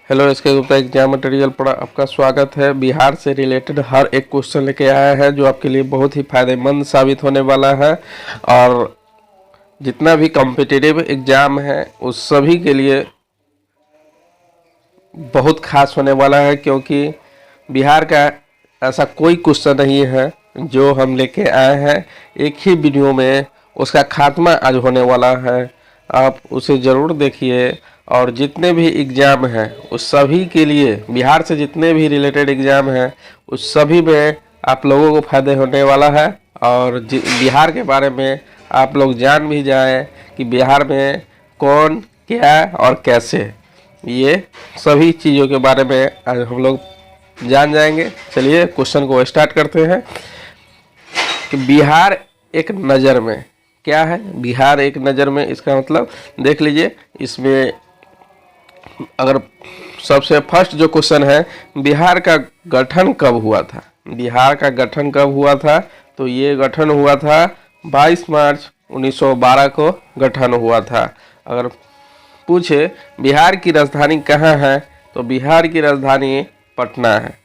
Hello, इसके Gupta exam material पर आपका स्वागत है। बिहार से रिलेटेड हर एक क्वेश्चन लेके आया है जो आपके लिए बहुत ही फायदेमंद साबित होने वाला है और जितना भी कॉम्पिटिटिव एग्जाम है उस सभी के लिए बहुत खास होने वाला है, क्योंकि बिहार का ऐसा कोई क्वेश्चन नहीं है जो हम लेके आए हैं एक ही वीडियो में। उसका खात्मा आज होने वाला है, आप उसे ज़रूर देखिए। और जितने भी एग्ज़ाम हैं उस सभी के लिए, बिहार से जितने भी रिलेटेड एग्ज़ाम हैं उस सभी में आप लोगों को फ़ायदे होने वाला है। और बिहार के बारे में आप लोग जान भी जाएं कि बिहार में कौन, क्या और कैसे, ये सभी चीज़ों के बारे में आज हम लोग जान जाएंगे। चलिए क्वेश्चन को स्टार्ट करते हैं कि बिहार एक नज़र में क्या है। बिहार एक नज़र में, इसका मतलब देख लीजिए। इसमें अगर सबसे फर्स्ट जो क्वेश्चन है, बिहार का गठन कब हुआ था। बिहार का गठन कब हुआ था, तो ये गठन हुआ था 22 मार्च 1912 को गठन हुआ था। अगर पूछे बिहार की राजधानी कहाँ है, तो बिहार की राजधानी पटना है।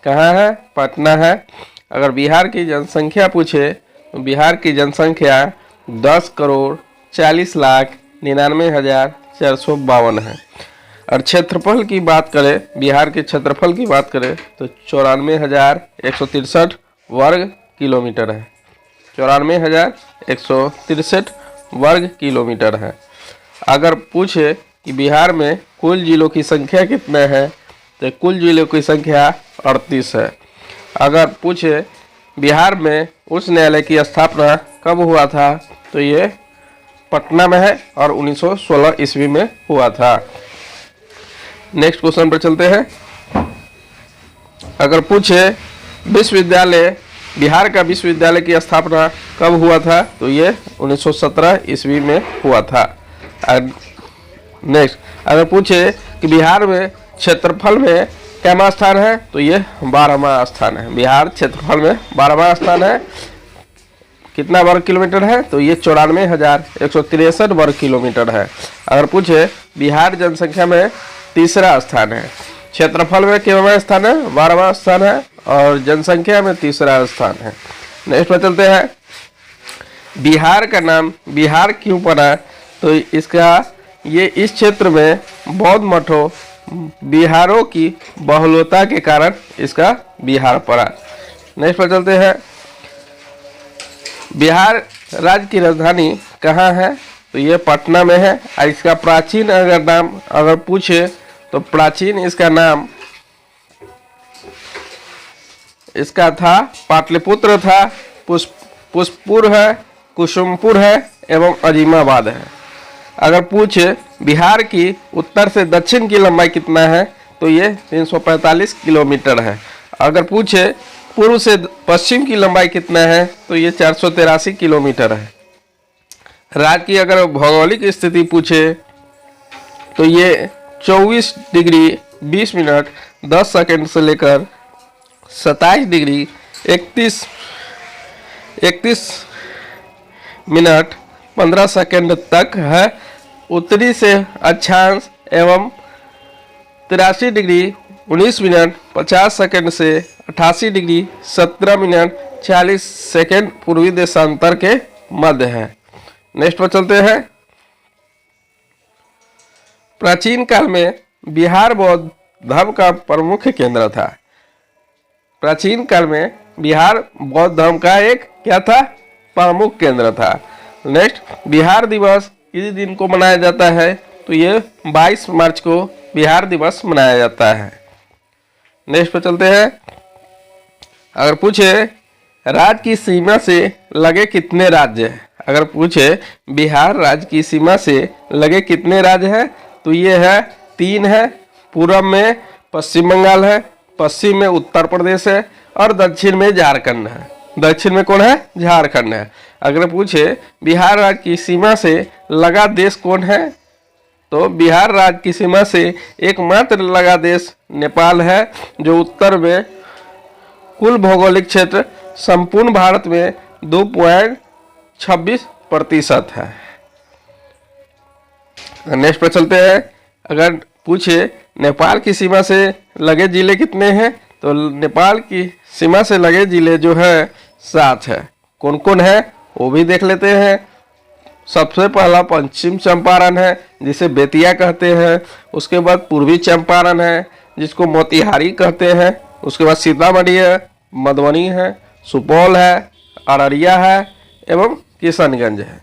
कहाँ है? पटना है। अगर बिहार की जनसंख्या पूछे तो बिहार की जनसंख्या 10,40,99,452 है। और क्षेत्रफल की बात करें, बिहार के क्षेत्रफल की बात करें तो 94,163 वर्ग किलोमीटर है। 94,163 वर्ग किलोमीटर है। अगर पूछे कि बिहार में कुल जिलों की संख्या कितना है, तो कुल जिलों की संख्या 38 है। अगर पूछे बिहार में उच्च न्यायालय की स्थापना कब हुआ था, तो ये पटना में है और 1916 ईस्वी में हुआ था। नेक्स्ट क्वेश्चन पर चलते हैं। अगर पूछे विश्वविद्यालय, बिहार का विश्वविद्यालय की स्थापना कब हुआ था, तो ये 1917 ईस्वी में हुआ था। नेक्स्ट, अगर पूछे कि बिहार में क्षेत्रफल में क्या स्थान है, तो ये 12वां स्थान है। बिहार क्षेत्रफल में 12वां स्थान है। कितना वर्ग किलोमीटर है, तो ये 94,163 वर्ग किलोमीटर है। अगर पूछे बिहार जनसंख्या में तीसरा स्थान है, क्षेत्रफल में कितवां स्थान है, 12वां स्थान है, और जनसंख्या में तीसरा स्थान है। नेक्स्ट पर चलते हैं। बिहार का नाम बिहार क्यों पड़ा, तो इसका ये इस क्षेत्र में बौद्ध मठों, बिहारों की बहुलता के कारण इसका बिहार पड़ा। नेक्स्ट पर चलते हैं। बिहार राज्य की राजधानी कहाँ है, तो ये पटना में है। और इसका प्राचीन अगर नाम अगर पूछे तो प्राचीन इसका नाम इसका था पाटलिपुत्र था, पुष्पपुर है, कुसुमपुर है एवं अजीमाबाद है। अगर पूछे बिहार की उत्तर से दक्षिण की लंबाई कितना है, तो ये 345 किलोमीटर है। अगर पूछे पूर्व से पश्चिम की लंबाई कितना है, तो ये 483 किलोमीटर है। राज्य की अगर भौगोलिक स्थिति पूछे तो ये 24 डिग्री 20 मिनट 10 सेकंड से लेकर 27 डिग्री 31 मिनट 15 सेकंड तक है। उत्तरी से अक्षांश एवं 83 डिग्री 19 मिनट 50 सेकंड से 88 डिग्री 17 मिनट 40 सेकंड पूर्वी देशांतर के मध्य है। नेक्स्ट पर चलते हैं। प्राचीन काल में बिहार बौद्ध धर्म का प्रमुख केंद्र था। प्राचीन काल में बिहार बौद्ध धर्म का एक क्या था, प्रमुख केंद्र था। नेक्स्ट, बिहार दिवस किस दिन को मनाया जाता है, तो ये 22 मार्च को बिहार दिवस मनाया जाता है। नेक्स्ट पर चलते हैं। अगर पूछे राज्य की सीमा से लगे कितने राज्य हैं, अगर पूछे बिहार राज्य की सीमा से लगे कितने राज्य हैं, तो ये है 3 है। पूर्व में पश्चिम बंगाल है, पश्चिम में उत्तर प्रदेश है और दक्षिण में झारखंड है। दक्षिण में कौन है? झारखंड है। अगर पूछे बिहार राज्य की सीमा से लगा देश कौन है, तो बिहार राज्य की सीमा से एकमात्र लगा देश नेपाल है, जो उत्तर में कुल भौगोलिक क्षेत्र संपूर्ण भारत में 2.26% है। नेक्स्ट पर चलते हैं। अगर पूछे नेपाल की सीमा से लगे जिले कितने हैं? तो नेपाल की सीमा से लगे जिले जो है 7 है। कौन कौन है वो भी देख लेते हैं। सबसे पहला पश्चिम चंपारण है जिसे बेतिया कहते हैं। उसके बाद पूर्वी चंपारण है जिसको मोतिहारी कहते हैं। उसके बाद सीतामढ़ी है, मधुबनी है, सुपौल है, अररिया है एवं किशनगंज है।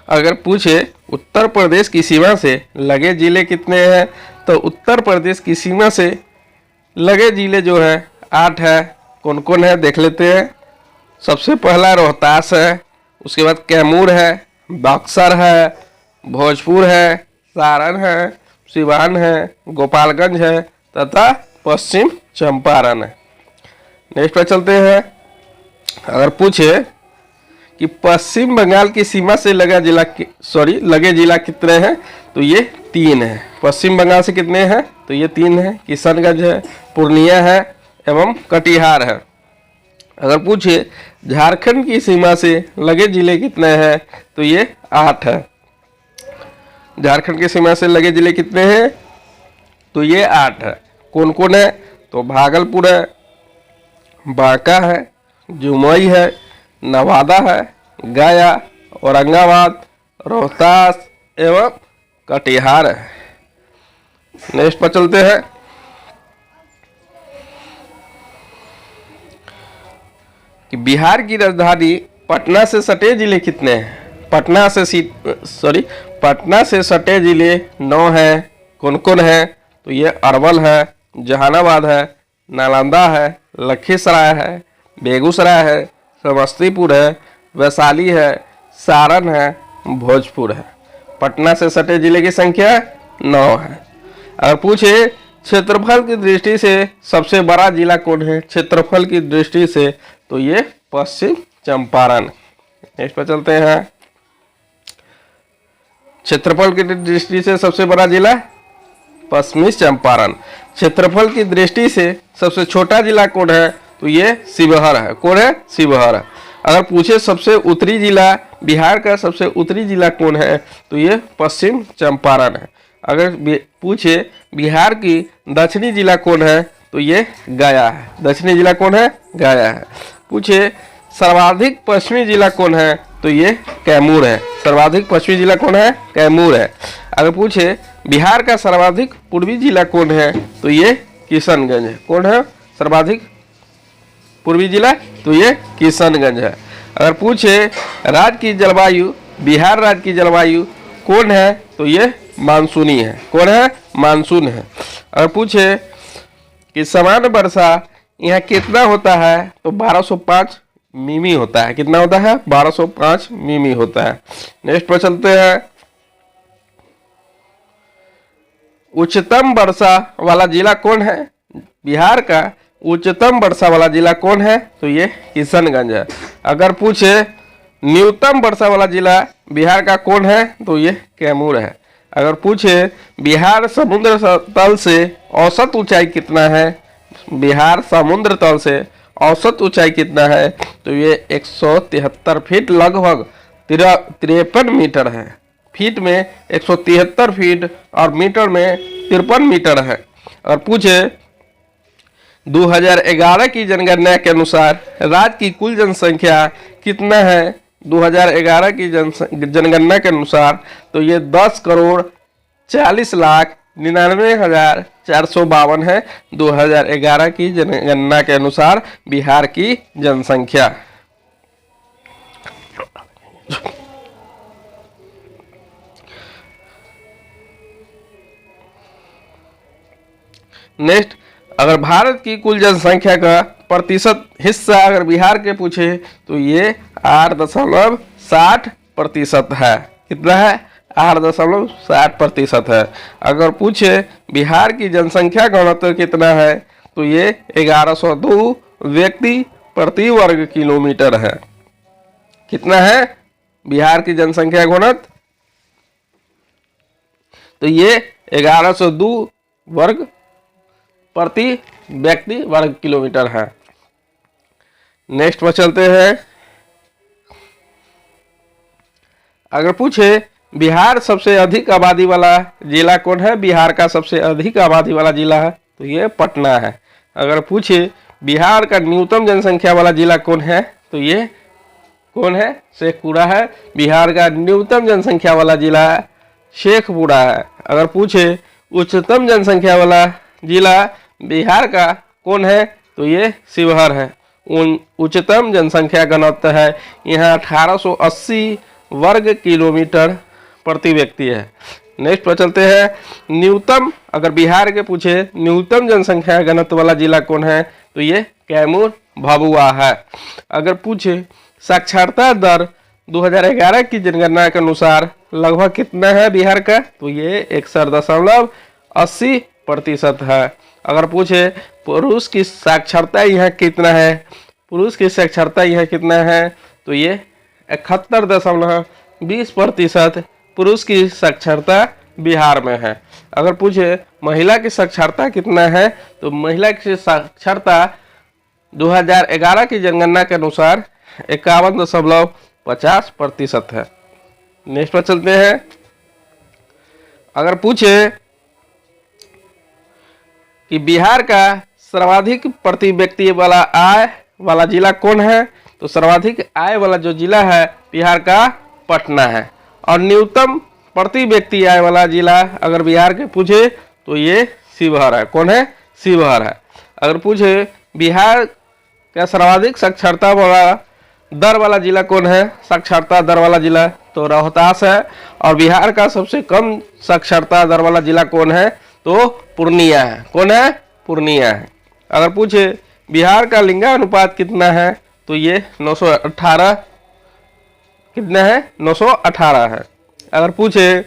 अगर पूछे उत्तर प्रदेश की सीमा से लगे जिले कितने हैं? तो उत्तर प्रदेश की सीमा से लगे जिले जो है 8 है। कौन कौन है देख लेते हैं। सबसे पहला रोहतास है, उसके बाद कैमूर है, बक्सर है, भोजपुर है, सारण है, सिवान है, गोपालगंज है तथा पश्चिम चंपारण है। नेक्स्ट पर चलते हैं। अगर पूछे कि पश्चिम बंगाल की सीमा से लगे जिला कितने हैं? तो ये 3 है। पश्चिम बंगाल से कितने हैं? तो ये 3 है। किशनगंज है, पूर्णिया है एवं कटिहार है। अगर पूछे झारखंड की सीमा से लगे जिले कितने हैं? तो ये 8 है। झारखंड की सीमा से लगे जिले कितने हैं? तो ये 8 है। कौन कौन है? तो भागलपुर है, बांका है, जमुई है, नवादा है, गया, औरंगाबाद, रोहतास एवं कटिहार है। नेक्स्ट पर चलते हैं। कि बिहार की राजधानी पटना से सटे जिले कितने हैं? पटना से सटे जिले 9 हैं। कौन कौन है? तो ये अरवल है, जहानाबाद है, नालंदा है, लखीसराय है, बेगूसराय है, समस्तीपुर है, वैशाली है, सारण है, भोजपुर है। पटना से सटे जिले की संख्या 9 है। अगर पूछे क्षेत्रफल की दृष्टि से सबसे बड़ा जिला कौन है? क्षेत्रफल की दृष्टि से तो ये पश्चिम चंपारण। नेक्स्ट पर चलते हैं। क्षेत्रफल की दृष्टि से सबसे बड़ा जिला पश्चिमी चंपारण। क्षेत्रफल की दृष्टि से सबसे छोटा जिला कौन है? तो ये शिवहर है। कौन है? शिवहर है। अगर पूछे सबसे उत्तरी जिला, बिहार का सबसे उत्तरी जिला कौन है? तो ये पश्चिम चंपारण है। अगर पूछे बिहार की दक्षिणी जिला कौन है? तो ये गया है। दक्षिणी जिला कौन है? गया है। पूछे सर्वाधिक पश्चिमी जिला कौन है? तो ये कैमूर है। सर्वाधिक पश्चिमी जिला कौन है? कैमूर है। अगर पूछे बिहार का सर्वाधिक पूर्वी जिला कौन है? तो ये किशनगंज है। कौन है सर्वाधिक पूर्वी जिला? तो ये किशनगंज है। अगर पूछे राज्य की जलवायु, बिहार राज्य की जलवायु कौन है? तो ये मानसूनी है। कौन है? मानसून है। अगर पूछे कि सामान्य वर्षा यहाँ कितना होता है? तो 1205 मिमी होता है। कितना होता है? 1205 मिमी होता है। नेक्स्ट पर चलते हैं। उच्चतम वर्षा वाला जिला कौन है? बिहार का उच्चतम वर्षा वाला जिला कौन है? तो ये किशनगंज है। अगर पूछे न्यूनतम वर्षा वाला जिला बिहार का कौन है? तो ये कैमूर है। अगर पूछे बिहार समुद्र तल से औसत ऊंचाई कितना है? बिहार समुद्र तल से औसत ऊंचाई कितना है? तो ये 173 फीट, लगभग 53 मीटर है। फीट में 173 फीट और मीटर में 53 मीटर है। और पूछे 2011 की जनगणना के अनुसार राज्य की कुल जनसंख्या कितना है? 2011 की जनगणना के अनुसार तो ये 10,40,99,452 है। 2011 की जनगणना के अनुसार बिहार की जनसंख्या। नेक्स्ट, अगर भारत की कुल जनसंख्या का प्रतिशत हिस्सा अगर बिहार के पूछे तो ये 8.60% है। कितना है? 8.60% है। अगर पूछे बिहार की जनसंख्या घनत्व कितना है? तो ये 1102 व्यक्ति प्रति वर्ग किलोमीटर है। कितना है बिहार की जनसंख्या घनत्व? तो ये 1102 वर्ग प्रति व्यक्ति वर्ग किलोमीटर है। नेक्स्ट पर चलते हैं। अगर पूछे बिहार सबसे अधिक आबादी वाला जिला कौन है? बिहार का सबसे अधिक आबादी वाला जिला है तो ये पटना है। अगर पूछे बिहार का न्यूनतम जनसंख्या वाला जिला कौन है? तो ये कौन है? शेखपुरा है। बिहार का न्यूनतम जनसंख्या वाला जिला शेखपुरा है। अगर पूछे उच्चतम जनसंख्या वाला जिला बिहार का कौन है? तो ये शिवहर है। उच्चतम जनसंख्या घनत्व है यहाँ 1880 वर्ग किलोमीटर प्रति व्यक्ति है। नेक्स्ट पर चलते हैं। न्यूनतम, अगर बिहार के पूछे न्यूनतम जनसंख्या घनत्व वाला जिला कौन है? तो ये कैमूर भभुआ है। अगर पूछे साक्षरता दर 2011 की जनगणना के अनुसार लगभग कितना है बिहार का? तो ये 61.80% है। अगर पूछे पुरुष की साक्षरता यहाँ कितना है? पुरुष की साक्षरता यहाँ कितना है? तो ये 71.20% पुरुष की साक्षरता बिहार में है। अगर पूछे महिला की साक्षरता कितना है? तो महिला की साक्षरता 2011 की जनगणना के अनुसार 51.50% है। नेक्स्ट पर चलते हैं। अगर पूछे कि बिहार का सर्वाधिक प्रति व्यक्ति वाला आय वाला जिला कौन है? तो सर्वाधिक आय वाला जो जिला है बिहार का पटना है। और न्यूनतम प्रति व्यक्ति आय वाला जिला अगर बिहार के पूछे तो ये शिवहर है। कौन है? शिवहर है। अगर पूछे बिहार का सर्वाधिक साक्षरता वाला दर वाला जिला कौन है? साक्षरता दर वाला जिला तो रोहतास है। और बिहार का सबसे कम साक्षरता दर वाला जिला कौन है? तो पूर्णिया है। कौन है? पूर्णिया है। अगर पूछे बिहार का लिंगानुपात कितना है? तो ये 918 कितना है? 918 है। अगर पूछे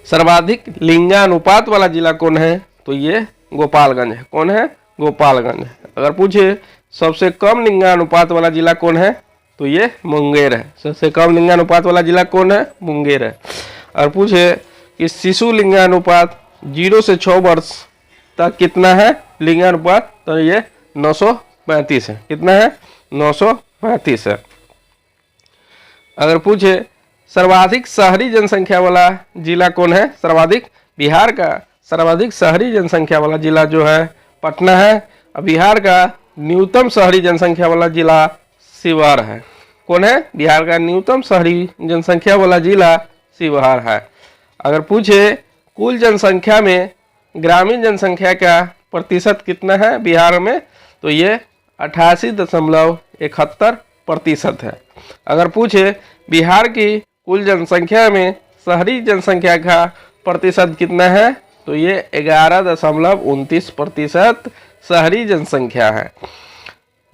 सर्वाधिक लिंगानुपात वाला जिला कौन है? तो ये गोपालगंज है। कौन है? गोपालगंज। अगर पूछे सबसे कम लिंगानुपात वाला जिला कौन है? तो ये मुंगेर है। सबसे कम लिंगानुपात वाला जिला कौन है? मुंगेर है। अगर पूछे कि शिशु लिंगानुपात 0 से 6 वर्ष तक कितना है लिंगानुपात? तो ये 935 है। कितना है? 935 है। अगर पूछे सर्वाधिक शहरी जनसंख्या वाला जिला कौन है? सर्वाधिक बिहार का सर्वाधिक शहरी जनसंख्या वाला जिला जो है पटना है। और बिहार का न्यूनतम शहरी जनसंख्या वाला जिला शिवहर है। कौन है? बिहार का न्यूनतम शहरी जनसंख्या वाला जिला शिवहर है। अगर पूछे कुल जनसंख्या में ग्रामीण जनसंख्या का प्रतिशत कितना है बिहार में? तो ये 88.71% है। अगर पूछे बिहार की कुल जनसंख्या में शहरी जनसंख्या का प्रतिशत कितना है? तो ये 11.29% शहरी जनसंख्या है।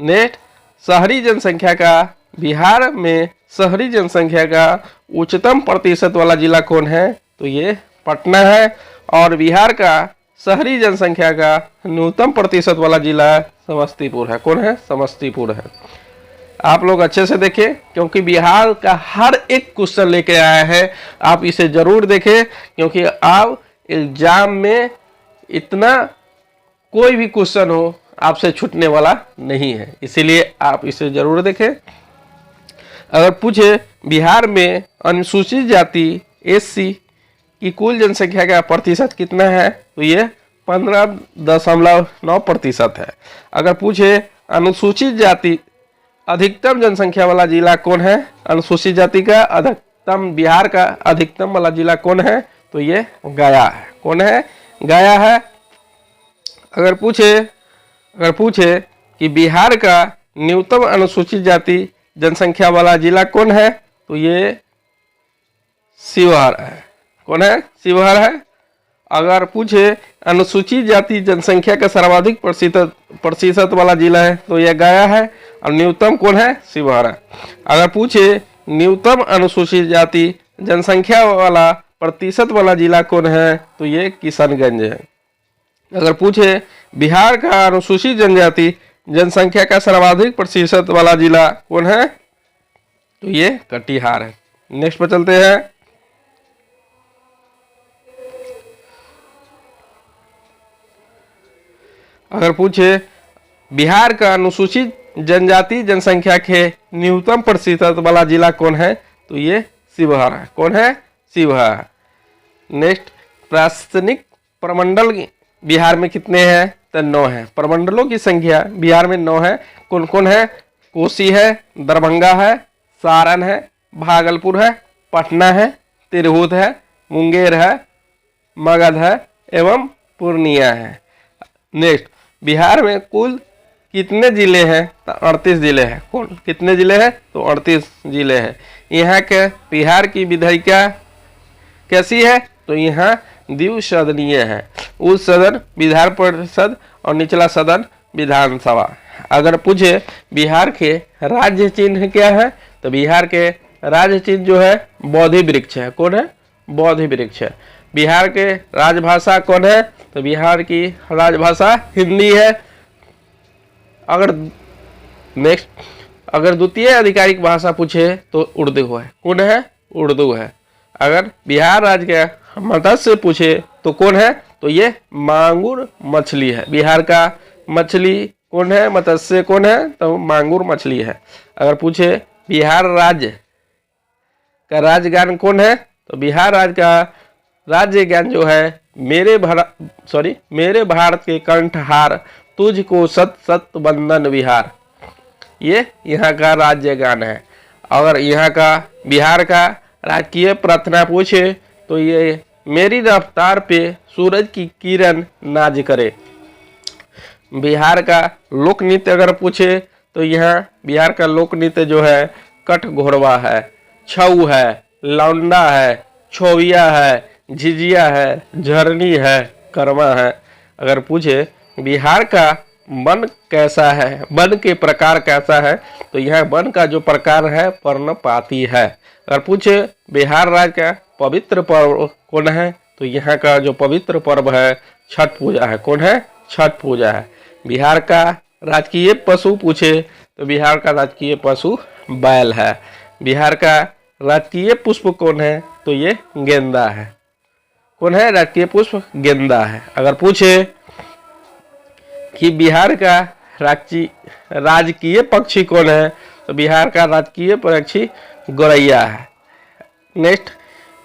नेक्स्ट, शहरी जनसंख्या का बिहार में शहरी जनसंख्या का उच्चतम प्रतिशत वाला जिला कौन है? तो ये पटना है। और बिहार का शहरी जनसंख्या का न्यूनतम प्रतिशत वाला जिला समस्तीपुर है। कौन है? समस्तीपुर है। आप लोग अच्छे से देखें क्योंकि बिहार का हर एक क्वेश्चन लेके आया है। आप इसे जरूर देखें क्योंकि आप एग्जाम में इतना कोई भी क्वेश्चन हो आपसे छूटने वाला नहीं है, इसीलिए आप इसे जरूर देखें। अगर पूछे बिहार में अनुसूचित जाति SC की कुल जनसंख्या का प्रतिशत कितना है? तो ये 15.9% है। अगर पूछे अनुसूचित जाति अधिकतम जनसंख्या वाला जिला कौन है? अनुसूचित जाति का अधिकतम बिहार का अधिकतम वाला जिला कौन है? तो ये गया है। कौन है? गया है। अगर पूछे कि बिहार का न्यूनतम अनुसूचित जाति जनसंख्या वाला जिला कौन है? तो ये शिवहर है। कौन है? शिवहर है। अगर पूछे अनुसूचित जाति जनसंख्या का सर्वाधिक प्रतिशत वाला जिला है तो यह गया है। और न्यूनतम कौन है? शिवहर है। अगर पूछे न्यूनतम अनुसूचित जाति जनसंख्या वाला प्रतिशत वाला जिला कौन है? तो ये किशनगंज है। अगर पूछे बिहार का अनुसूचित जनजाति जनसंख्या का सर्वाधिक प्रतिशत वाला जिला कौन है? तो ये कटिहार है। नेक्स्ट पर चलते हैं। अगर पूछे बिहार का अनुसूचित जनजाति जनसंख्या के न्यूनतम प्रतिशत वाला जिला कौन है? तो ये शिवहर है। कौन है? शिवहर। नेक्स्ट, प्रशासनिक प्रमंडल बिहार में कितने हैं? तो 9 है। प्रमंडलों की संख्या बिहार में 9 है। कौन कौन है? कोसी है, दरभंगा है, सारण है, भागलपुर है, पटना है, तिरहुत है, मुंगेर है, मगध है एवं पूर्णिया है। नेक्स्ट, बिहार में कुल कितने जिले हैं? तो 38 जिले हैं। कौन कितने जिले हैं? तो 38 जिले हैं। यहाँ के बिहार की विधायिका कैसी है? तो यहाँ द्विसदनीय है। उच्च सदन विधान परिषद और निचला सदन विधानसभा। अगर पूछे बिहार के राज्य चिन्ह क्या है? तो बिहार के राज्य चिन्ह जो है बोधि वृक्ष है। कौन है? बोधि वृक्ष है। बिहार के राजभाषा कौन है? तो बिहार की राजभाषा हिंदी है। अगर नेक्स्ट, अगर द्वितीय आधिकारिक भाषा पूछे तो उर्दू है। कौन है? उर्दू है। अगर बिहार राज्य के मत्स्य पूछे तो कौन है? तो ये मांगुर मछली है। बिहार का मछली कौन है? मत्स्य कौन है? तो मांगुर मछली है। अगर पूछे बिहार राज्य का राज्य गान कौन है? तो बिहार राज्य का राज्य गान जो है मेरे भारत के कंठहार तुझको सत सत वंदन विहार, ये यहाँ का राज्य गान है। अगर यहाँ का बिहार का राजकीय प्रार्थना पूछे तो ये मेरी रफ्तार पे सूरज की किरण नाज करे। बिहार का लोक नृत्य अगर पूछे तो यहाँ बिहार का लोक नृत्य जो है कठ घोड़वा है, छऊ है, लौंडा है, छोविया है, झिझिया है, झरनी है, कर्मा है। अगर पूछे बिहार का वन कैसा है, वन के प्रकार कैसा है, तो यह वन का जो प्रकार है पर्णपाती है। अगर पूछे बिहार राज्य का पवित्र पर्व कौन है, तो यहाँ का जो पवित्र पर्व है छठ पूजा है। कौन है? छठ पूजा है। बिहार का राजकीय पशु पूछे तो बिहार का राजकीय पशु बैल है। बिहार का राजकीय पुष्प कौन है? तो ये गेंदा है। कौन है? राजकीय पुष्प गेंदा है। अगर पूछे कि बिहार का राजकीय पक्षी कौन है, तो बिहार का राजकीय पक्षी गौरैया है। नेक्स्ट,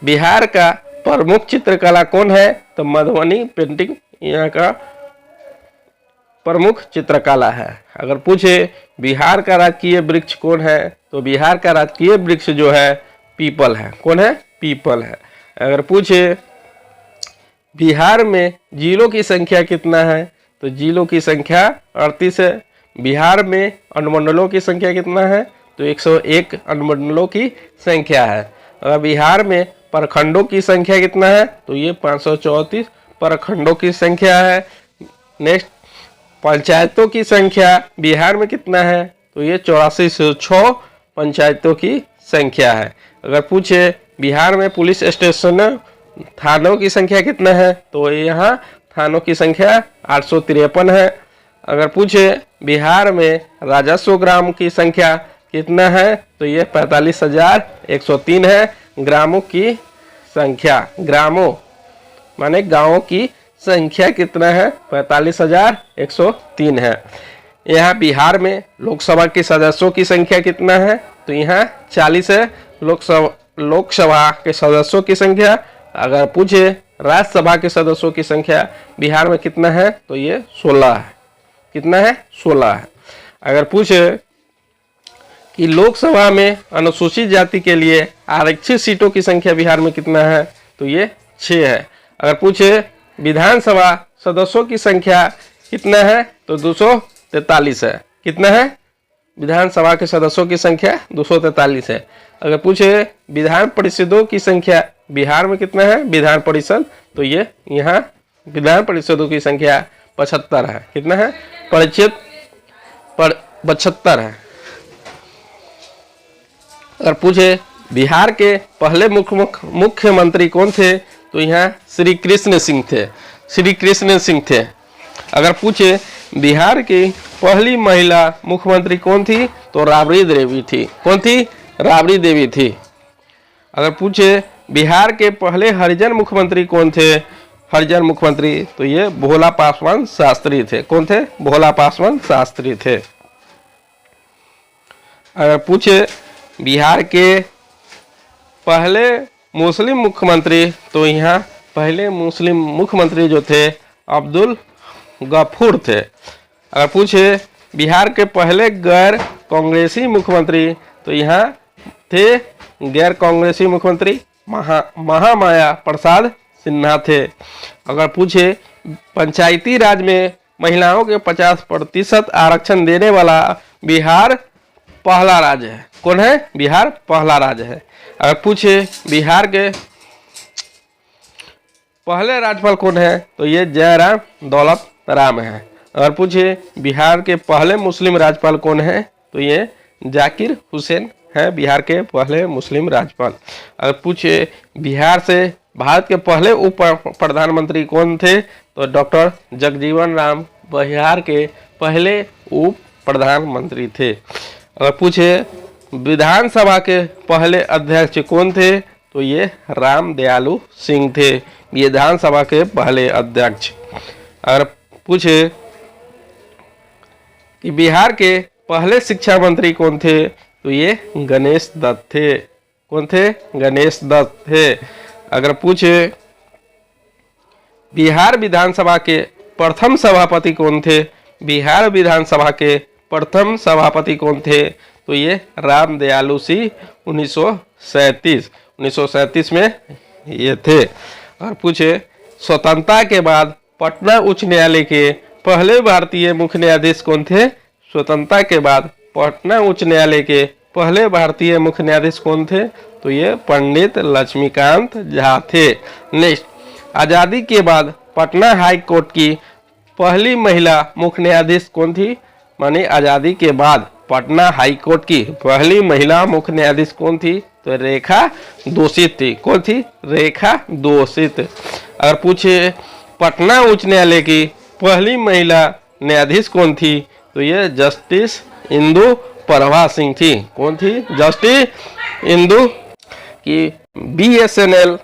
बिहार का प्रमुख चित्रकला कौन है? तो मधुबनी पेंटिंग यहाँ का प्रमुख चित्रकला है। अगर पूछे बिहार का राजकीय वृक्ष कौन है, तो बिहार का राजकीय वृक्ष जो है पीपल है। कौन है? पीपल है। अगर पूछे बिहार में जिलों की संख्या कितना है, तो जिलों की संख्या 38 है। बिहार में अनुमंडलों की संख्या कितना है, तो 101 अनुमंडलों की संख्या है। अगर बिहार में प्रखंडों की संख्या कितना है, तो ये 534 प्रखंडों की संख्या है। नेक्स्ट, पंचायतों की संख्या बिहार में कितना है, तो ये 8406 पंचायतों की संख्या है। अगर पूछे बिहार में पुलिस स्टेशन थानों की संख्या कितना है, तो यहाँ थानों की संख्या 853 है। अगर पूछे बिहार में राजस्व ग्राम की संख्या कितना है, तो ये 45,103 है। ग्रामों की संख्या, ग्रामों माने गांवों की संख्या कितना है, 45,103 है। यहाँ बिहार में लोकसभा के सदस्यों की संख्या कितना है, तो यहाँ 40 है लोकसभा के सदस्यों की संख्या। अगर पूछे राज्यसभा के सदस्यों की संख्या बिहार में कितना है, तो ये 16 है। कितना है? 16 है। अगर पूछे कि लोकसभा में अनुसूचित जाति के लिए आरक्षित सीटों की संख्या बिहार में कितना है, तो ये 6 है। अगर पूछे विधानसभा सदस्यों की संख्या कितना है, तो 243 है। कितना है? विधानसभा के सदस्यों की संख्या 243 है। अगर पूछे विधान परिषदों की संख्या बिहार में कितना है, विधान परिषद, तो ये यहाँ विधान परिषदों की संख्या 75 है। कितना है? 75 है। अगर पूछे बिहार के पहले मुख्यमंत्री कौन थे, तो यहाँ श्री कृष्ण सिंह थे। श्री कृष्ण सिंह थे। अगर पूछे बिहार की पहली महिला मुख्यमंत्री कौन थी, तो राबड़ी देवी थी। कौन थी? राबड़ी देवी थी। अगर पूछे बिहार के पहले हरिजन मुख्यमंत्री कौन थे, हरिजन मुख्यमंत्री, तो ये भोला पासवान शास्त्री थे। कौन थे? भोला पासवान शास्त्री थे। अगर पूछे बिहार के पहले मुस्लिम मुख्यमंत्री, तो यहाँ पहले मुस्लिम मुख्यमंत्री जो थे अब्दुल गफूर थे। अगर पूछे बिहार के पहले गैर कांग्रेसी मुख्यमंत्री, तो यहाँ थे गैर कांग्रेसी मुख्यमंत्री महामाया प्रसाद सिन्हा थे। अगर पूछे पंचायती राज में महिलाओं के 50% आरक्षण देने वाला बिहार पहला राज्य है, कौन है? बिहार पहला राज्य है। अगर पूछे बिहार के पहले राज्यपाल कौन है, तो ये जयराम दौलत राम है। अगर पूछे बिहार के पहले मुस्लिम राज्यपाल कौन है, तो ये जाकिर हुसैन है, बिहार के पहले मुस्लिम राज्यपाल। अगर पूछे बिहार से भारत के पहले उप प्रधानमंत्री कौन थे, तो डॉक्टर जगजीवन राम बिहार के पहले उप प्रधानमंत्री थे। अगर पूछे विधानसभा के पहले अध्यक्ष कौन थे, तो ये राम दयालु सिंह थे, विधानसभा के पहले अध्यक्ष। अगर पूछे कि बिहार के पहले शिक्षा मंत्री कौन थे, तो ये गणेश दत्त थे। कौन थे? गणेश दत्त थे। अगर पूछे बिहार विधानसभा के प्रथम सभापति कौन थे, बिहार विधानसभा के प्रथम सभापति कौन थे, तो ये राम दयालु सिंह 1937 में ये थे। और पूछे स्वतंत्रता के बाद पटना उच्च न्यायालय के पहले भारतीय मुख्य न्यायाधीश कौन थे? स्वतंत्रता के बाद पटना उच्च न्यायालय के पहले भारतीय मुख्य न्यायाधीश कौन थे, तो ये पंडित लक्ष्मीकांत झा थे। नेक्स्ट, आज़ादी के बाद पटना हाई कोर्ट की पहली महिला मुख्य न्यायाधीश कौन थी? माने आज़ादी के बाद पटना हाई कोर्ट की पहली महिला मुख्य न्यायाधीश कौन थी, तो रेखा दोषित थी। कौन थी? रेखा दोषित। अगर पूछे पटना उच्च न्यायालय की पहली महिला न्यायाधीश कौन थी, तो ये जस्टिस इंदु प्रभा सिंह थी। कौन थी? जस्टिस इंदु। की बीएसएनएल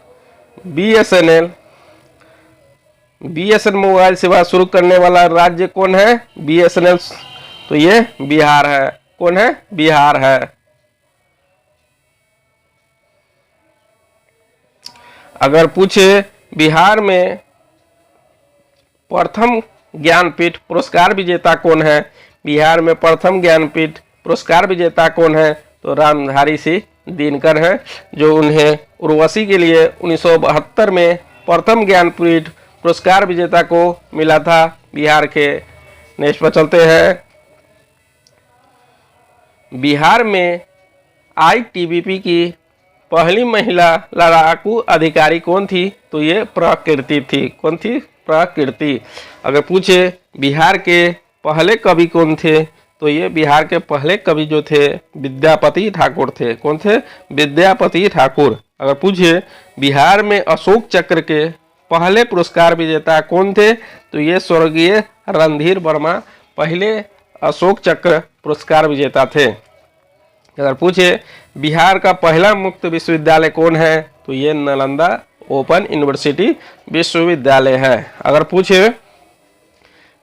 मोबाइल सेवा शुरू करने वाला राज्य कौन है? बीएसएनएल, तो ये बिहार है। कौन है? बिहार है। अगर पूछे बिहार में प्रथम ज्ञानपीठ पुरस्कार विजेता कौन है, बिहार में प्रथम ज्ञानपीठ पुरस्कार विजेता कौन है, तो रामधारी सिंह दिनकर है, जो उन्हें उर्वशी के लिए 1972 में प्रथम ज्ञानपीठ पुरस्कार विजेता को मिला था बिहार के। नेक्स्ट पर चलते हैं। बिहार में आईटीबीपी की पहली महिला लड़ाकू अधिकारी कौन थी, तो ये प्रकृति थी। कौन थी? प्रकृति। अगर पूछे बिहार के पहले कवि कौन थे, तो ये बिहार के पहले कवि जो थे विद्यापति ठाकुर थे। कौन थे? विद्यापति ठाकुर। अगर पूछे बिहार में अशोक चक्र के पहले पुरस्कार विजेता कौन थे, तो ये स्वर्गीय रणधीर वर्मा पहले अशोक चक्र पुरस्कार विजेता थे। अगर पूछे बिहार का पहला मुक्त विश्वविद्यालय कौन है, तो ये नालंदा ओपन यूनिवर्सिटी विश्वविद्यालय है। अगर पूछे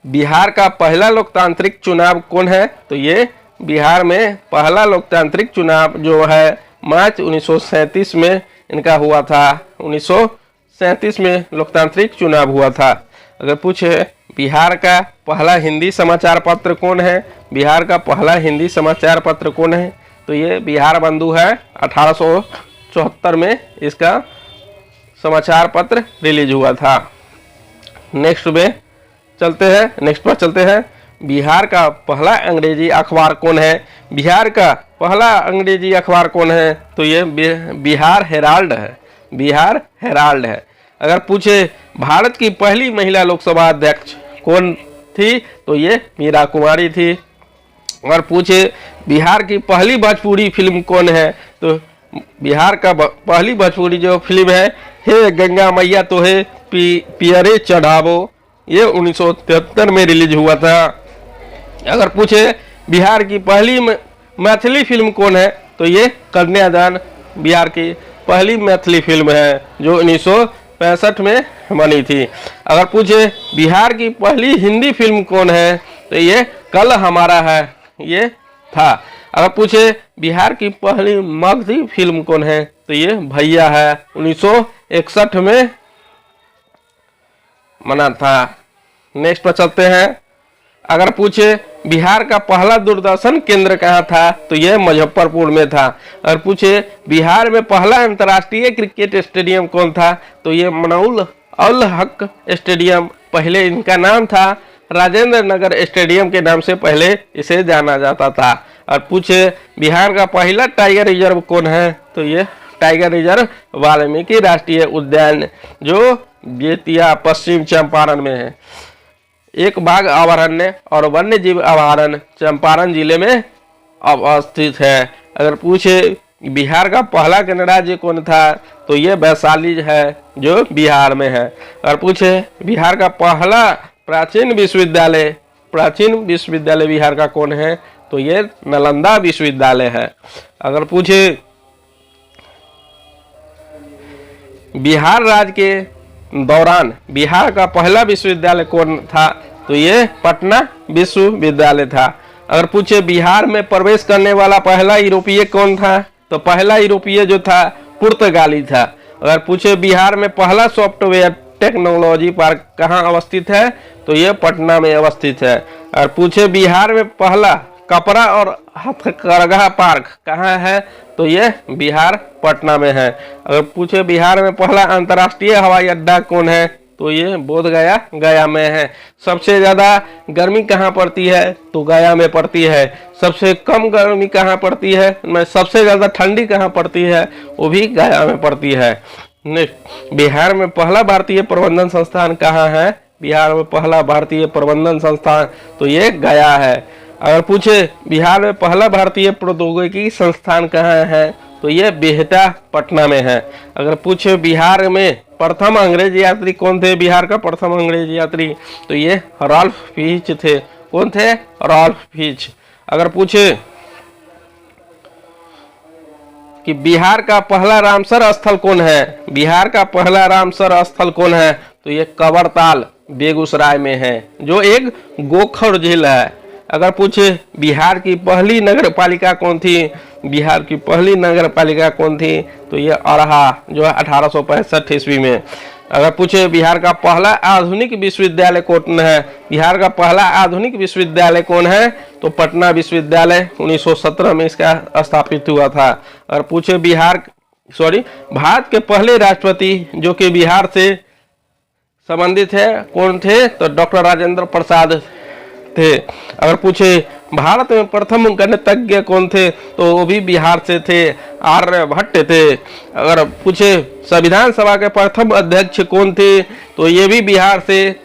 बिहार का पहला लोकतांत्रिक चुनाव कौन है, तो ये बिहार में पहला लोकतांत्रिक चुनाव जो है मार्च 1937 में इनका हुआ था। 1937 में लोकतांत्रिक चुनाव हुआ था। अगर पूछे बिहार का पहला हिंदी समाचार पत्र कौन है, बिहार का पहला हिंदी समाचार पत्र कौन है, तो ये बिहार बंधु है। 1874 में इसका समाचार पत्र रिलीज हुआ था। नेक्स्ट पर चलते हैं। बिहार का पहला अंग्रेजी अखबार कौन है, बिहार का पहला अंग्रेजी अखबार कौन है, तो ये बिहार हेराल्ड है। बिहार हेराल्ड है। अगर पूछे भारत की पहली महिला लोकसभा अध्यक्ष कौन थी, तो ये मीरा कुमारी थी। अगर पूछे बिहार की पहली भोजपुरी फिल्म कौन है, तो बिहार का पहली भोजपुरी जो फिल्म है हे गंगा मैया तो है पियरे चढ़ावो, ये 1973 में रिलीज हुआ था। अगर पूछे बिहार की पहली मैथिली फिल्म कौन है, तो ये कन्यादान बिहार की पहली मैथिली फिल्म है जो 1965 में बनी थी। अगर पूछे बिहार की पहली हिंदी फिल्म कौन है, तो ये कल हमारा है ये था। अगर पूछे बिहार की पहली मगधी फिल्म कौन है, तो ये भैया है, 1961 में बना था। नेक्स्ट पर चलते हैं। अगर पूछे बिहार का पहला दूरदर्शन केंद्र कहाँ था, तो यह मुजफ्फरपुर में था। अगर पूछे बिहार में पहला अंतर्राष्ट्रीय क्रिकेट स्टेडियम कौन था, तो ये मनाउल अल हक स्टेडियम, पहले इनका नाम था राजेंद्र नगर स्टेडियम के नाम से पहले इसे जाना जाता था। और पूछे बिहार का पहला टाइगर रिजर्व कौन है, तो ये टाइगर रिजर्व वाल्मीकि राष्ट्रीय उद्यान जो बेतिया पश्चिम चंपारण में है। एक बाघ अभयारण्य और वन्य जीव अभयारण्य चंपारण जिले में अवस्थित है। अगर पूछे बिहार का पहला गणराज्य कौन था, तो ये वैशाली है जो बिहार में है। अगर पूछे बिहार का पहला प्राचीन विश्वविद्यालय बिहार का कौन है, तो ये नालंदा विश्वविद्यालय है। अगर पूछे बिहार राज्य के दौरान बिहार का पहला विश्वविद्यालय कौन था, तो ये पटना विश्वविद्यालय था। अगर पूछे बिहार में प्रवेश करने वाला पहला यूरोपीय कौन था, तो पहला यूरोपीय जो था पुर्तगाली था। अगर पूछे बिहार में पहला सॉफ्टवेयर टेक्नोलॉजी पार्क कहाँ अवस्थित है, तो ये पटना में अवस्थित है। और पूछे बिहार में पहला कपड़ा और हथकरघा पार्क कहाँ है, तो ये बिहार पटना में है। अगर पूछे बिहार में पहला अंतर्राष्ट्रीय हवाई अड्डा कौन है, तो ये गया में है। सबसे ज्यादा गर्मी कहाँ पड़ती है, तो गया में पड़ती है। सबसे कम गर्मी कहाँ पड़ती है, सबसे ज्यादा ठंडी कहाँ पड़ती है, वो भी गया में पड़ती है। बिहार में पहला भारतीय प्रबंधन संस्थान कहाँ है, बिहार में पहला भारतीय प्रबंधन संस्थान, तो ये गया है। अगर पूछे बिहार में पहला भारतीय प्रौद्योगिकी संस्थान कहाँ है, तो ये बिहटा पटना में है। अगर पूछे बिहार में प्रथम अंग्रेज यात्री कौन थे, बिहार का प्रथम अंग्रेज यात्री, तो ये रॉल्फ फिच थे। कौन थे, रॉल्फ फिच। अगर पूछे कि बिहार का पहला रामसर स्थल कौन है, बिहार का पहला रामसर स्थल कौन है, तो ये कबरताल बेगूसराय में है जो एक गोखर झील है। अगर पूछे बिहार की पहली नगर पालिका कौन थी, बिहार की पहली नगर पालिका कौन थी, तो ये अरहा जो है 1865 ईस्वी में। अगर पूछे बिहार का पहला आधुनिक विश्वविद्यालय कौन है, बिहार का पहला आधुनिक विश्वविद्यालय कौन है, तो पटना विश्वविद्यालय 1917 में इसका स्थापित हुआ था। अगर पूछे भारत के पहले राष्ट्रपति जो कि बिहार से संबंधित है कौन थे, तो डॉक्टर राजेंद्र प्रसाद थे। अगर पूछे भारत में प्रथम गणितज्ञ कौन थे, तो वो भी बिहार से थे, आर्यभट्ट थे। अगर पूछे संविधान सभा के प्रथम अध्यक्ष कौन थे, तो ये भी बिहार से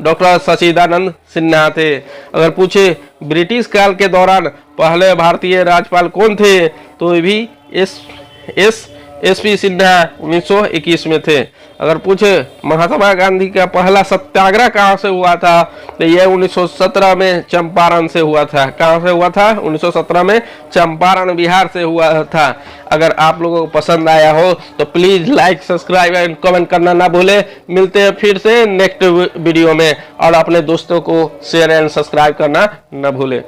डॉक्टर सचिदानंद सिन्हा थे। अगर पूछे ब्रिटिश काल के दौरान पहले भारतीय राज्यपाल कौन थे, तो ये भी एस.पी. सिन्हा 1921 में थे। अगर पूछे महात्मा गांधी का पहला सत्याग्रह कहाँ से हुआ था, तो यह 1917 में चंपारण से हुआ था। कहाँ से हुआ था, 1917 में चंपारण बिहार से हुआ था। अगर आप लोगों को पसंद आया हो तो please like, subscribe and comment करना ना भूले। मिलते हैं फिर से नेक्स्ट वीडियो में, और अपने दोस्तों को शेयर एंड सब्सक्राइब करना ना भूले।